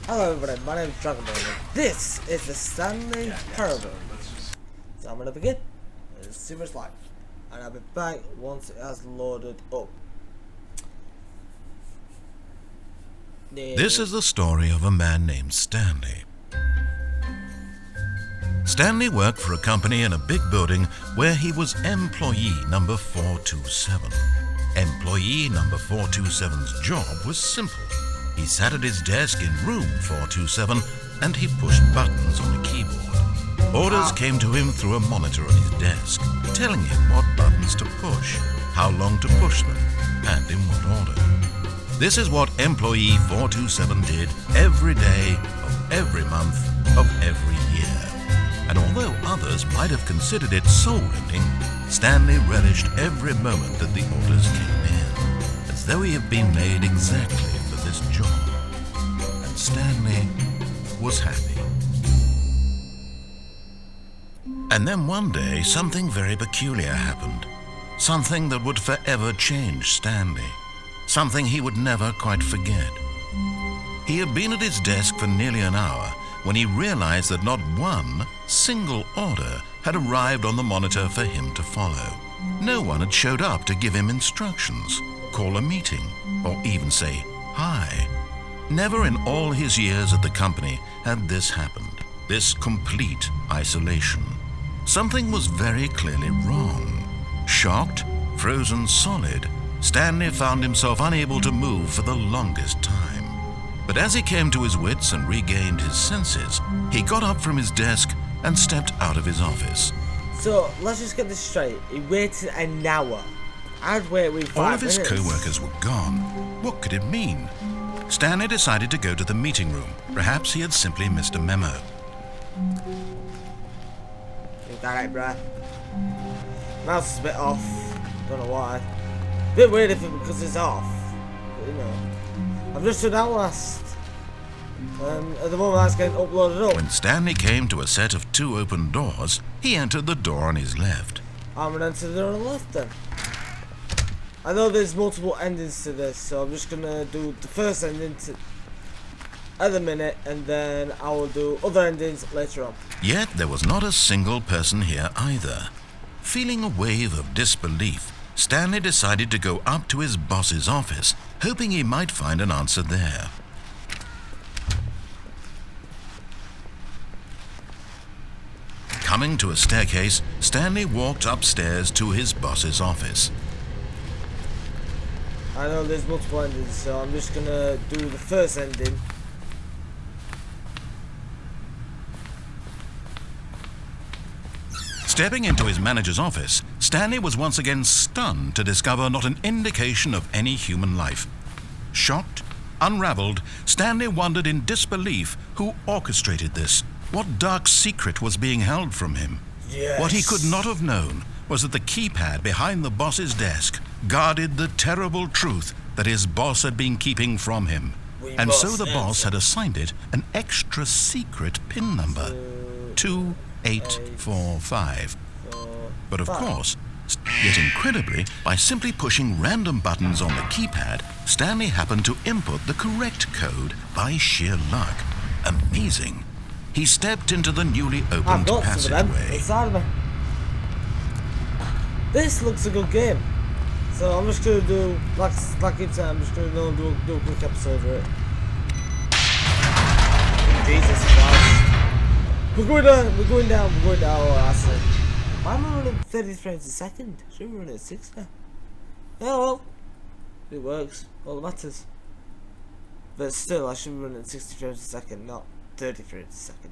Hello everybody, my name is Dragonball and this is the Stanley Parable. So I'm going to begin with Super Life and I'll be back once it has loaded up. This is the story of a man named Stanley. Stanley worked for a company in a big building where he was employee number 427. Employee number 427's job was simple. He sat at his desk in room 427 and he pushed buttons on a keyboard. Orders came to him through a monitor on his desk, telling him what buttons to push, how long to push them, and in what order. This is what employee 427 did every day of every month of every year. And although others might have considered it soul-ending, Stanley relished every moment that the orders came in, as though he had been made exactly for this job. And Stanley was happy. And then one day, something very peculiar happened. Something that would forever change Stanley. Something he would never quite forget. He had been at his desk for nearly an hour when he realized that not one single order had arrived on the monitor for him to follow. No one had showed up to give him instructions, call a meeting, or even say hi. Never in all his years at the company had this happened, this complete isolation. Something was very clearly wrong. Shocked, frozen solid, Stanley found himself unable to move for the longest time. But as he came to his wits and regained his senses, he got up from his desk and stepped out of his office. So, let's just get this straight. He waited an hour. I'd wait with 5 minutes. All of his co-workers were gone. What could it mean? Stanley decided to go to the meeting room. Perhaps he had simply missed a memo. You got it, bruh. Mouse is a bit off. Don't know why. Bit weird if it because it's off. But, you know. I've just done Outlast. At the moment that's getting uploaded up. When Stanley came to a set of 2 open doors, he entered the door on his left. I'm gonna enter the door on the left then. I know there's multiple endings to this, so I'm just gonna do the first ending at the minute, and then I will do other endings later on. Yet there was not a single person here either. Feeling a wave of disbelief, Stanley decided to go up to his boss's office, hoping he might find an answer there. Coming to a staircase, Stanley walked upstairs to his boss's office. I know there's multiple endings, so I'm just gonna do the first ending. Stepping into his manager's office, Stanley was once again stunned to discover not an indication of any human life. Shocked, unraveled, Stanley wondered in disbelief who orchestrated this. What dark secret was being held from him? Yes. What he could not have known was that the keypad behind the boss's desk guarded the terrible truth that his boss had been keeping from him. And so the boss had assigned it an extra secret PIN number, 2845. But of course, yet incredibly, by simply pushing random buttons on the keypad, Stanley happened to input the correct code by sheer luck. Amazing. He stepped into the newly opened passageway. This looks a good game. So I'm just gonna do, like you said, I'm just gonna do a quick episode of it. Jesus Christ. We're going down, oh, I see. Why am I running 30 frames a second? Should we run at 60? Yeah, well, it works. All that matters. But still, I should be running at 60 frames a second, not 30 frames a second.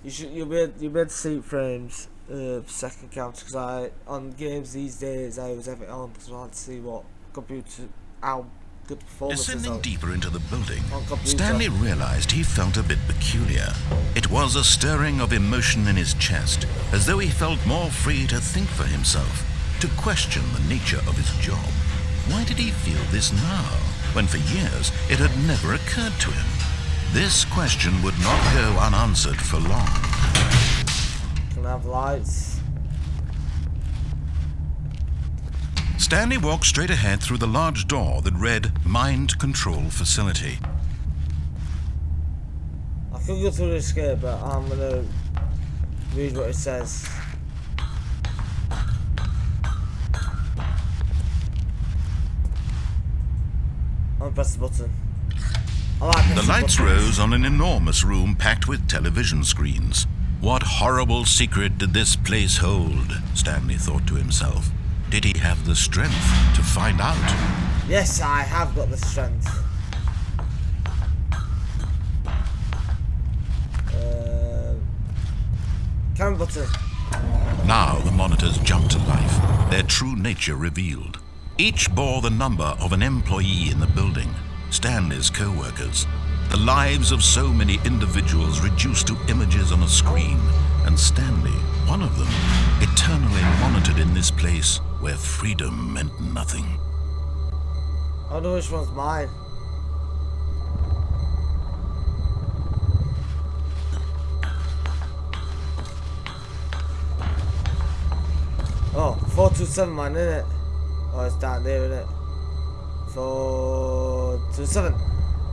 You'll be able to see frames per second count, because on games these days I always have it on because I like to see how good performance is. Descending deeper into the building, Stanley realized he felt a bit peculiar. It was a stirring of emotion in his chest, as though he felt more free to think for himself, to question the nature of his job. Why did he feel this now, when for years it had never occurred to him? This question would not go unanswered for long. Can I have lights? Stanley walked straight ahead through the large door that read Mind Control Facility. could go through this gate, but I'm gonna read what it says. I'm gonna press the button. I like The pressing lights buttons. rose on an enormous room packed with television screens. What horrible secret did this place hold? Stanley thought to himself. Did he have the strength to find out? Yes, I have got the strength. Camera button. Now the monitors jumped to life, their true nature revealed. Each bore the number of an employee in the building, Stanley's co-workers. The lives of so many individuals reduced to images on a screen, and Stanley, one of them, eternally monitored in this place where freedom meant nothing. I don't know which one's mine. Oh, 427 mine, isn't it? Oh, it's down there, isn't it? 427.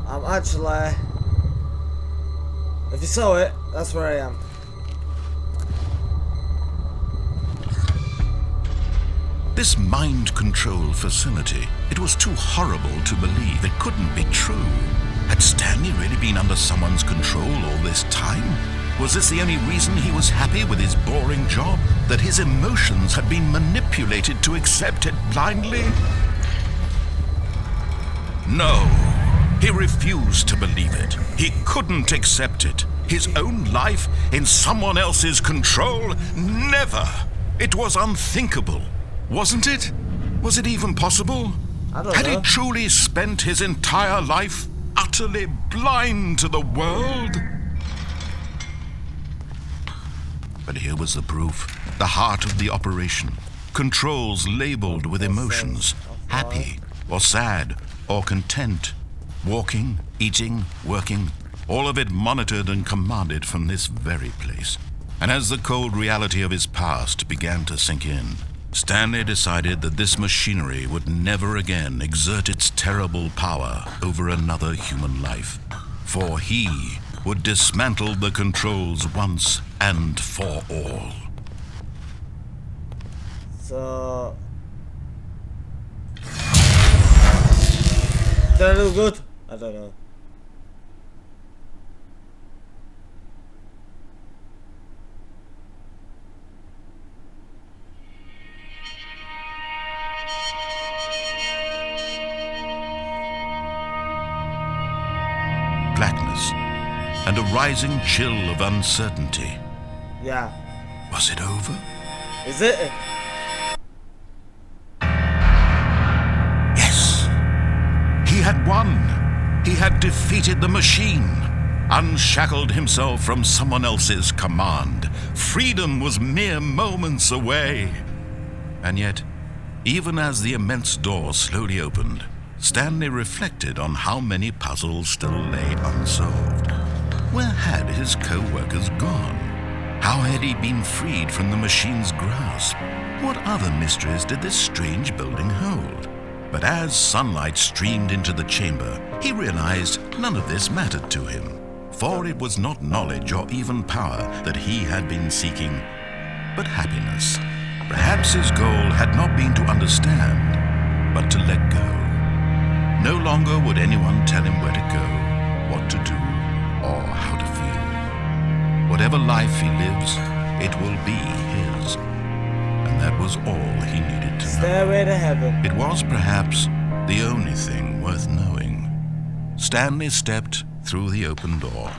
I'm actually... If you saw it, that's where I am. This mind control facility, it was too horrible to believe. It couldn't be true. Had Stanley really been under someone's control all this time? Was this the only reason he was happy with his boring job? That his emotions had been manipulated to accept it blindly? No, he refused to believe it. He couldn't accept it. His own life in someone else's control? Never! It was unthinkable. Wasn't it? Was it even possible? I don't Had know. he truly spent his entire life utterly blind to the world? But here was the proof. The heart of the operation. Controls labeled with emotions. Happy, or sad, or content. Walking, eating, working. All of it monitored and commanded from this very place. And as the cold reality of his past began to sink in, Stanley decided that this machinery would never again exert its terrible power over another human life. For he would dismantle the controls once and for all. So... Did I do good? I don't know. Blackness and a rising chill of uncertainty. Yeah. Was it over? Is it? Yes. He had won. He had defeated the machine, unshackled himself from someone else's command. Freedom was mere moments away. And yet, even as the immense door slowly opened, Stanley reflected on how many puzzles still lay unsolved. Where had his co-workers gone? How had he been freed from the machine's grasp? What other mysteries did this strange building hold? But as sunlight streamed into the chamber, he realized none of this mattered to him, for it was not knowledge or even power that he had been seeking, but happiness. Perhaps his goal had not been to understand, but to let go. No longer would anyone tell him where to go, what to do, or how to feel. Whatever life he lives, it will be his. And that was all he needed to know. Stairway to heaven. It was perhaps the only thing worth knowing. Stanley stepped through the open door.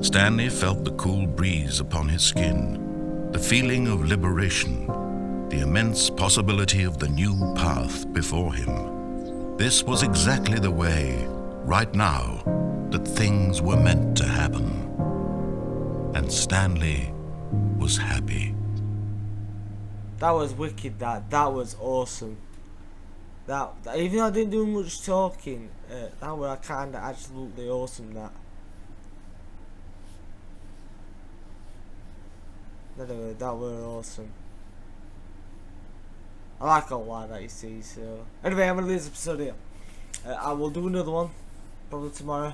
Stanley felt the cool breeze upon his skin, the feeling of liberation, the immense possibility of the new path before him. This was exactly the way, right now, that things were meant to happen. And Stanley was happy. That was wicked, that was awesome. That even though I didn't do much talking, that was kinda absolutely awesome, that. Anyway, that was awesome. I like all that you see, so. Anyway, I'm gonna leave this episode here. I will do another one probably tomorrow.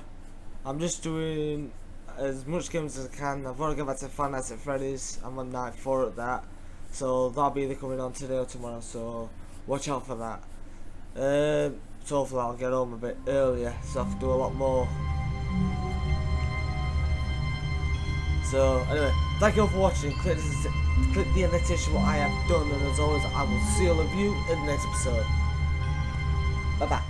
I'm just doing as much games as I can. I've already gone back to Five Nights at Freddy's. I'm on night 4 at that, so that'll be either coming on today or tomorrow, so watch out for that. So hopefully I'll get home a bit earlier so I can do a lot more. So anyway, thank you all for watching. Click the annotation what I have done, and as always I will see all of you in the next episode. Bye bye.